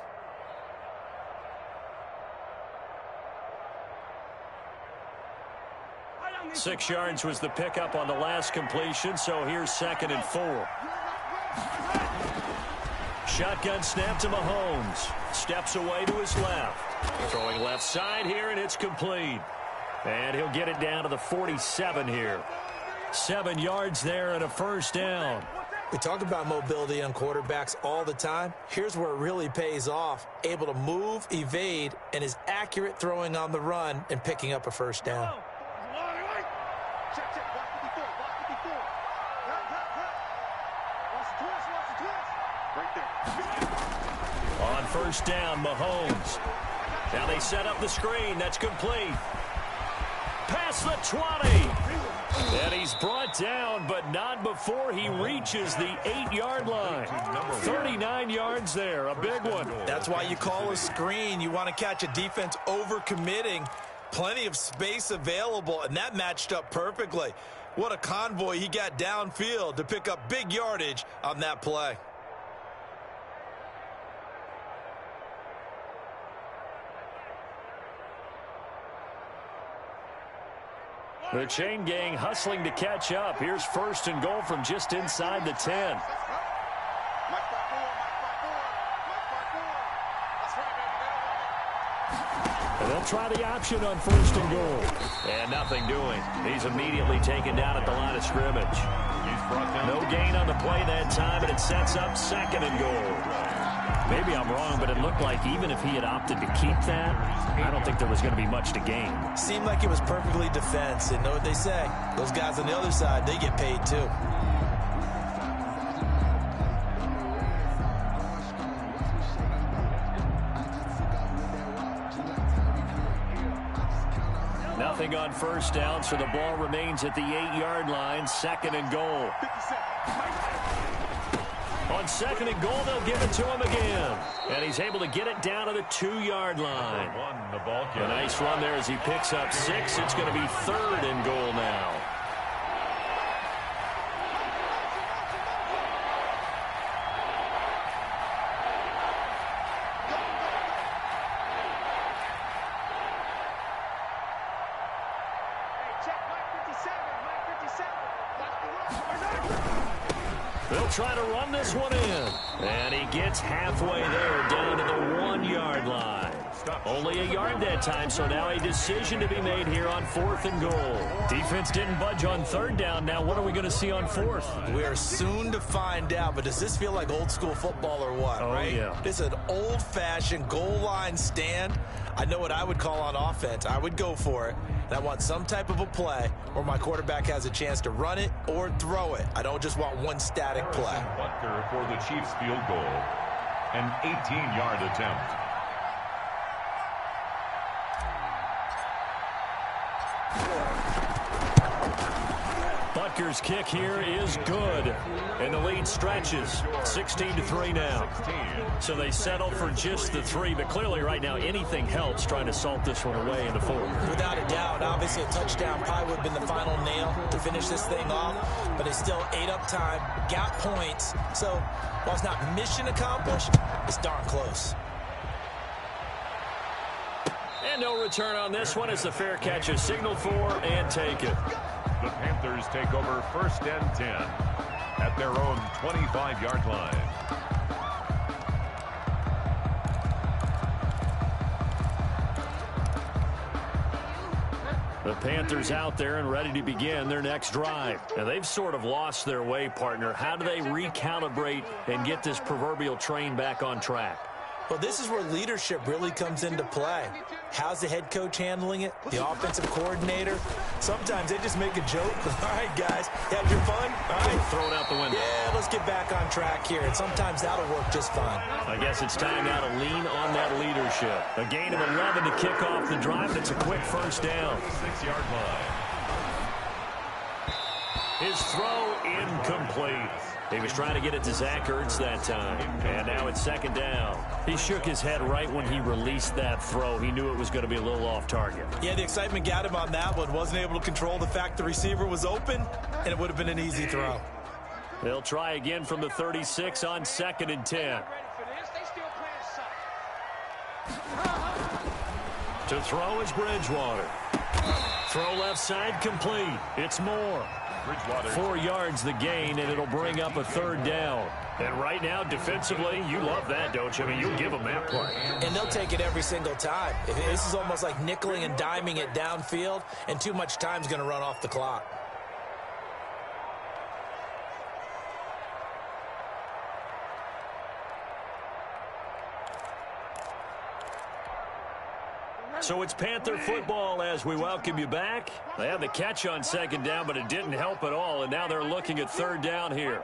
6 yards was the pickup on the last completion, so here's 2nd and 4. Shotgun snap to Mahomes. Steps away to his left. Throwing left side here, and it's complete. And he'll get it down to the 47 here. 7 yards there and a 1st down. We talk about mobility on quarterbacks all the time. Here's where it really pays off. Able to move, evade, and is accurate throwing on the run and picking up a 1st down. On 1st down, Mahomes. Now they set up the screen. That's complete. Past the 20. And he's brought down, but not before he reaches the 8-yard line. 39 yards there, a big one. That's why you call a screen. You want to catch a defense overcommitting. Plenty of space available, and that matched up perfectly. What a convoy he got downfield to pick up big yardage on that play. The chain gang hustling to catch up. Here's 1st and goal from just inside the 10. And they'll try the option on 1st and goal. And nothing doing. He's immediately taken down at the line of scrimmage. No gain on the play that time, and it sets up 2nd and goal. Maybe I'm wrong, but it looked like even if he had opted to keep that, I don't think there was going to be much to gain. Seemed like it was perfectly defense. And know what they say? Those guys on the other side, they get paid too. Nothing on 1st down, so the ball remains at the 8-yard line. 2nd and goal. On 2nd and goal, they'll give it to him again. And he's able to get it down to the 2-yard line. A nice run there as he picks up 6. It's going to be 3rd and goal now. They'll try to run this one in. And he gets halfway there, down to the 1-yard line. Only a yard that time, so now a decision to be made here on 4th and goal. Defense didn't budge on 3rd down. Now what are we going to see on 4th? We are soon to find out, but does this feel like old school football or what, right? Yeah. This is an old-fashioned goal line stand. I know what I would call on offense. I would go for it, and I want some type of a play where my quarterback has a chance to run it or throw it. I don't just want one static play. Butker for the Chiefs field goal. An 18-yard attempt. Butker's kick here is good. And the lead stretches. 16-3 now. So they settle for just the 3. But clearly right now anything helps trying to salt this one away in the 4th. Without a doubt, obviously a touchdown probably would have been the final nail to finish this thing off. But it's still ate up time, got points. So while it's not mission accomplished, it's darn close. And no return on this one as the fair catch is signaled for and taken. The Panthers take over 1st and 10 at their own 25-yard line. The Panthers out there and ready to begin their next drive. Now they've sort of lost their way, partner. How do they recalibrate and get this proverbial train back on track? Well, this is where leadership really comes into play. How's the head coach handling it? The offensive coordinator? Sometimes they just make a joke. All right, guys, you had your fun? All right. Throw it out the window. Yeah, let's get back on track here. And sometimes that'll work just fine. I guess it's time now to lean on that leadership. A gain of 11 to kick off the drive, and it's a quick 1st down. 6-yard line. His throw incomplete. He was trying to get it to Zach Ertz that time. And now it's 2nd down. He shook his head right when he released that throw. He knew it was going to be a little off target. Yeah, the excitement got him on that one. Wasn't able to control the fact the receiver was open, and it would have been an easy throw. They'll try again from the 36 on 2nd and 10. To throw is Bridgewater. Throw left side complete. It's Moore. 4 yards the gain, and it'll bring up a 3rd down. And right now, defensively, you love that, don't you? I mean, you'll give them that play. And they'll take it every single time. This is almost like nickeling and diming it downfield, and too much time's going to run off the clock. So it's Panther football as we welcome you back. They had the catch on 2nd down, but it didn't help at all, and now they're looking at 3rd down here.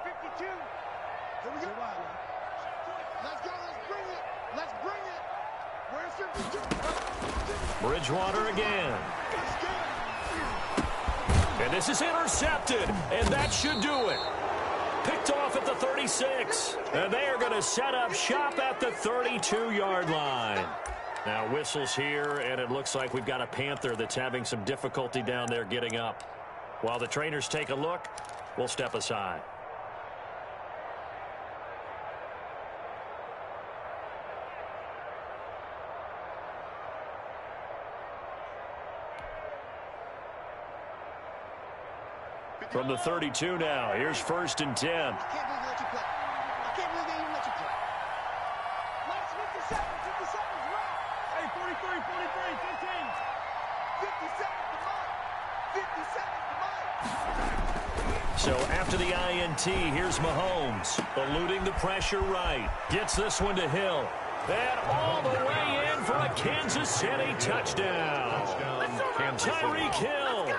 Bridgewater again. And this is intercepted, and that should do it. Picked off at the 36, and they are going to set up shop at the 32-yard line. Now whistles here, and it looks like we've got a Panther that's having some difficulty down there getting up. While the trainers take a look, we'll step aside. From the 32 now, here's 1st and 10. I can't believe they let you play. I can't believe they even let you play. Last 57, 57 is right. Hey, 43, 43, 15. 57 is the mark. 57 is the mark. So after the INT, here's Mahomes, eluding the pressure right. Gets this one to Hill. And all the way in for a Kansas City touchdown. Tyreek Hill,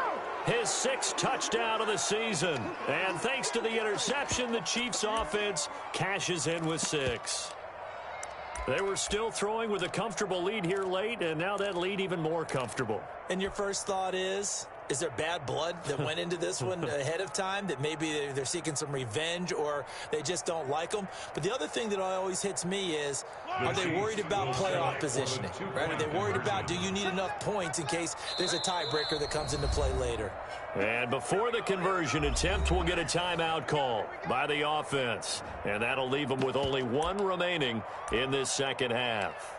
his 6th touchdown of the season. And thanks to the interception, the Chiefs offense cashes in with 6. They were still throwing with a comfortable lead here late, and now that lead even more comfortable. And your first thought is there bad blood that went into this one ahead of time, that maybe they're seeking some revenge or they just don't like them? But the other thing that always hits me is, are they worried about playoff positioning? Right? Are they worried about, do you need enough points in case there's a tiebreaker that comes into play later? And before the conversion attempt, we'll get a timeout call by the offense. And that'll leave them with only 1 remaining in this second half.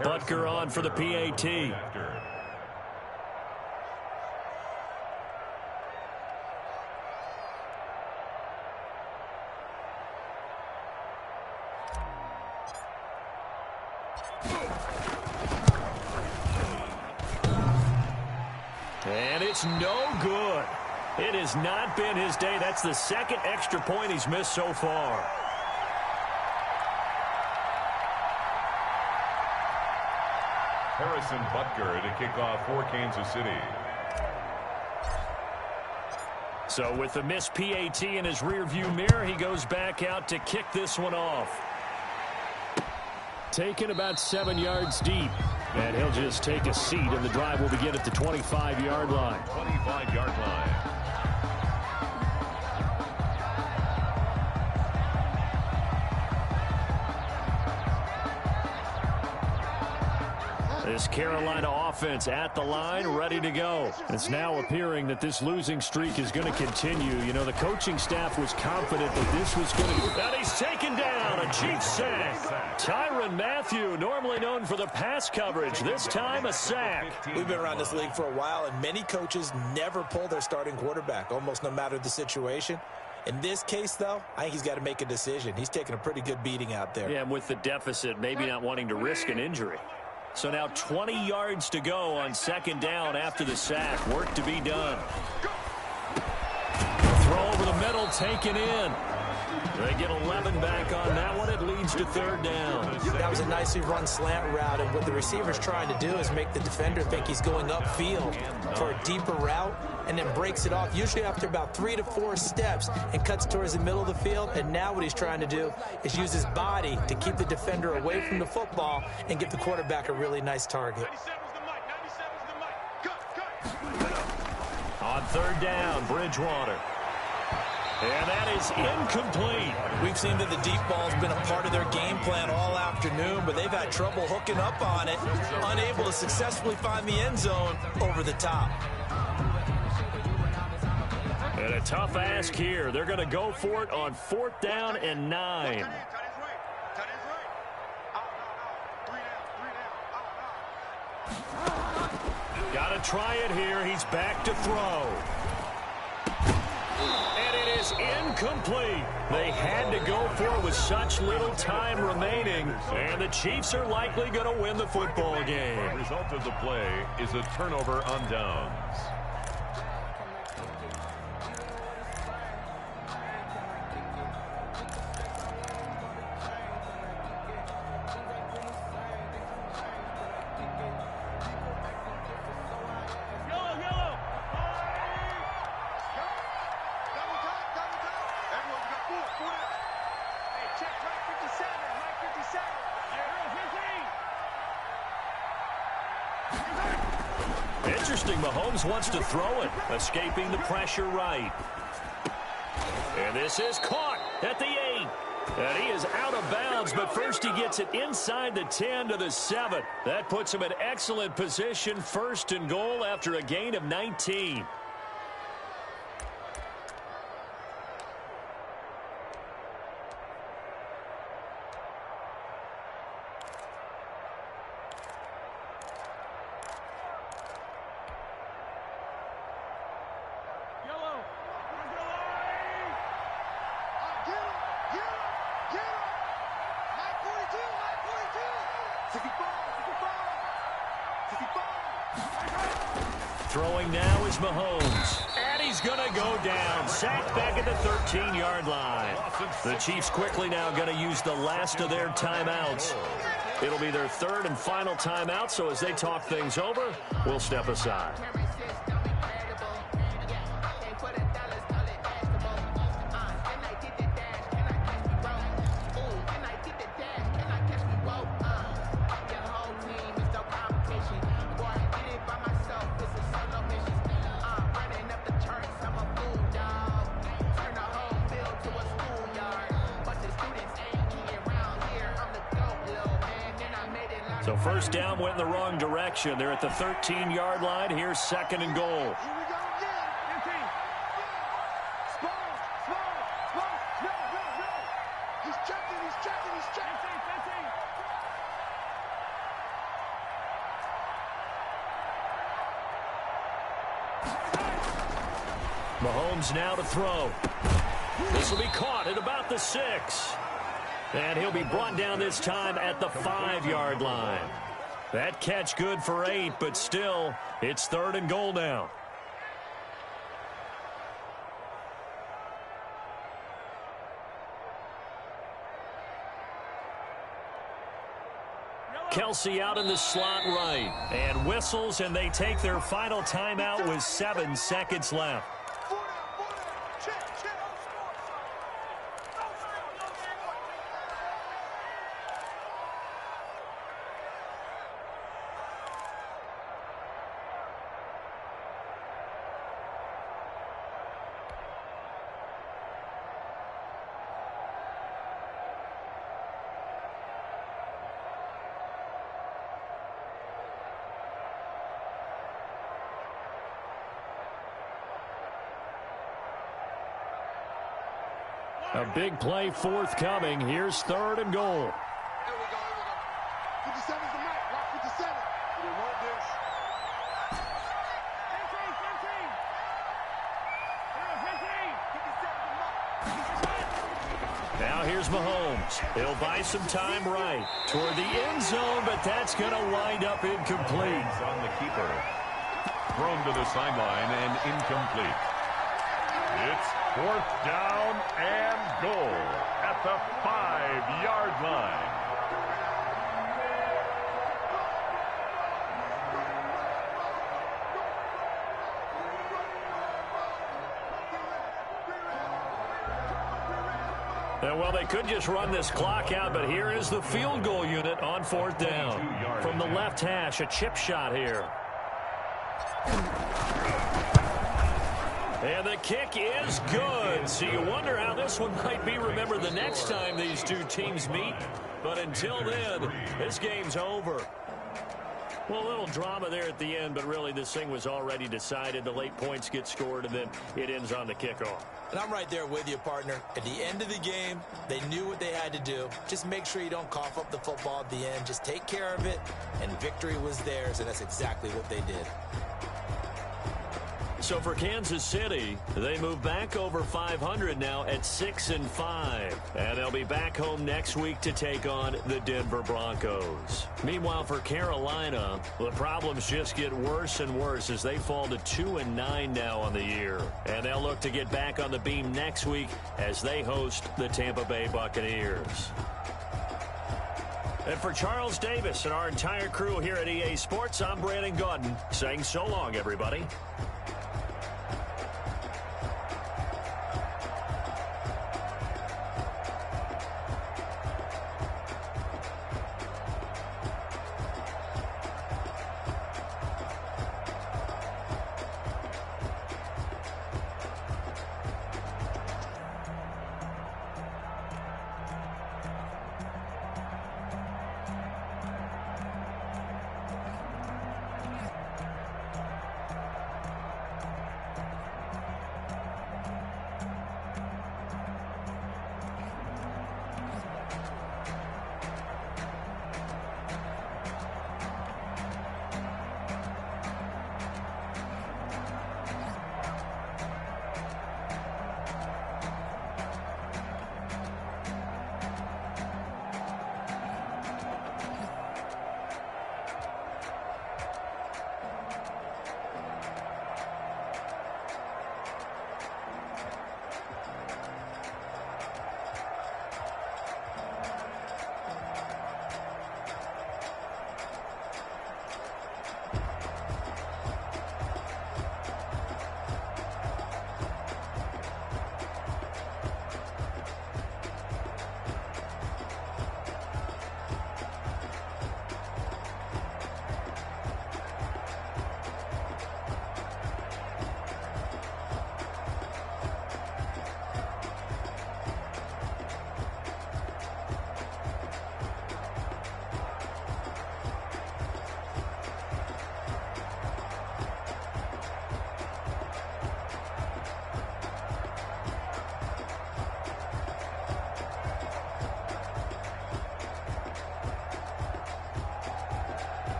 Butker on for the PAT. And it's no good. It has not been his day. That's the 2nd extra point he's missed so far. Harrison Butker to kick off for Kansas City. So with the missed PAT in his rearview mirror, he goes back out to kick this one off. Taken about 7 yards deep. And he'll just take a seat, and the drive will begin at the 25-yard line. 25-yard line. This Carolina offense at the line, ready to go. It's now appearing that this losing streak is going to continue. You know, the coaching staff was confident that this was going to... And he's taken down, a Chiefs sack. Tyrann Mathieu, normally known for the pass coverage, this time a sack. We've been around this league for a while, and many coaches never pull their starting quarterback, almost no matter the situation. In this case, though, I think he's got to make a decision. He's taking a pretty good beating out there. Yeah, and with the deficit, maybe not wanting to risk an injury. So now 20 yards to go on 2nd down after the sack. Work to be done. Throw over the middle, taken in. They get 11 back on that one. It leads to 3rd down. That was a nicely run slant route, and what the receiver's trying to do is make the defender think he's going upfield for a deeper route, and then breaks it off, usually after about 3 to 4 steps, and cuts towards the middle of the field. And now what he's trying to do is use his body to keep the defender away from the football and give the quarterback a really nice target. 97's the mic. 97's the mic. Cut. On 3rd down, Bridgewater. And that is incomplete. We've seen that the deep ball's been a part of their game plan all afternoon, but they've had trouble hooking up on it, unable to successfully find the end zone over the top. And a tough ask here. They're going to go for it on 4th down and 9. Got to try it here. He's back to throw. And it is incomplete. They had to go for it with such little time remaining, and the Chiefs are likely going to win the football game. The result of the play is a turnover on downs. Interesting, Mahomes wants to throw it, escaping the pressure right. And this is caught at the 8. And he is out of bounds, but first he gets it inside the 10 to the 7. That puts him in excellent position, 1st and goal after a gain of 19. Throwing now is Mahomes. And he's going to go down. Sacked back at the 13-yard line. The Chiefs quickly now going to use the last of their timeouts. It'll be their 3rd and final timeout, so as they talk things over, we'll step aside. So first down went in the wrong direction. They're at the 13-yard line. Here's 2nd and goal. Here we go again. Small. No. He's checking. Mahomes now to throw. This will be caught at about the 6. And he'll be brought down this time at the 5-yard line. That catch good for 8, but still, it's 3rd and goal now. Kelsey out in the slot right. And whistles, and they take their final timeout with 7 seconds left. A big play forthcoming. Here's 3rd and goal. Here we go. 57's the mark. Watch 57. We want this. 15. Now here's Mahomes. He'll buy some time right toward the end zone, but that's going to wind up incomplete. On the keeper. Thrown to the sideline and incomplete. It's 4th down and goal at the 5-yard line. Well, they could just run this clock out, but here is the field goal unit on 4th down. From the left hash, a chip shot here. And the kick is good. So you wonder how this one might be remembered the next time these two teams meet. But until then, this game's over. Well, a little drama there at the end, but really this thing was already decided. The late points get scored, and then it ends on the kickoff. And I'm right there with you, partner. At the end of the game, they knew what they had to do. Just make sure you don't cough up the football at the end. Just take care of it, and victory was theirs, and that's exactly what they did. So for Kansas City, they move back over 500 now at 6-5. And they'll be back home next week to take on the Denver Broncos. Meanwhile, for Carolina, the problems just get worse and worse as they fall to 2-9 now on the year. And they'll look to get back on the beam next week as they host the Tampa Bay Buccaneers. And for Charles Davis and our entire crew here at EA Sports, I'm Brandon Gaudin saying so long, everybody.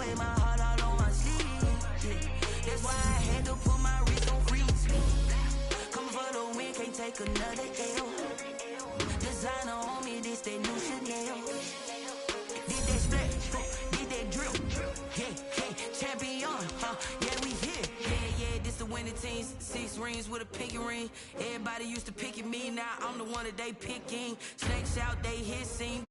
wear my heart out on my sleeve. Yeah. That's why I had to put my wrist on freeze. Coming for the win, can't take another L. Designer on me, this that new Chanel. Did that splash, did that drill. Yeah, champion, yeah, we here. Yeah, this the winning teams. 6 rings with a pinky ring. Everybody used to pick at me, now I'm the one that they picking. Snakes out, they hissing.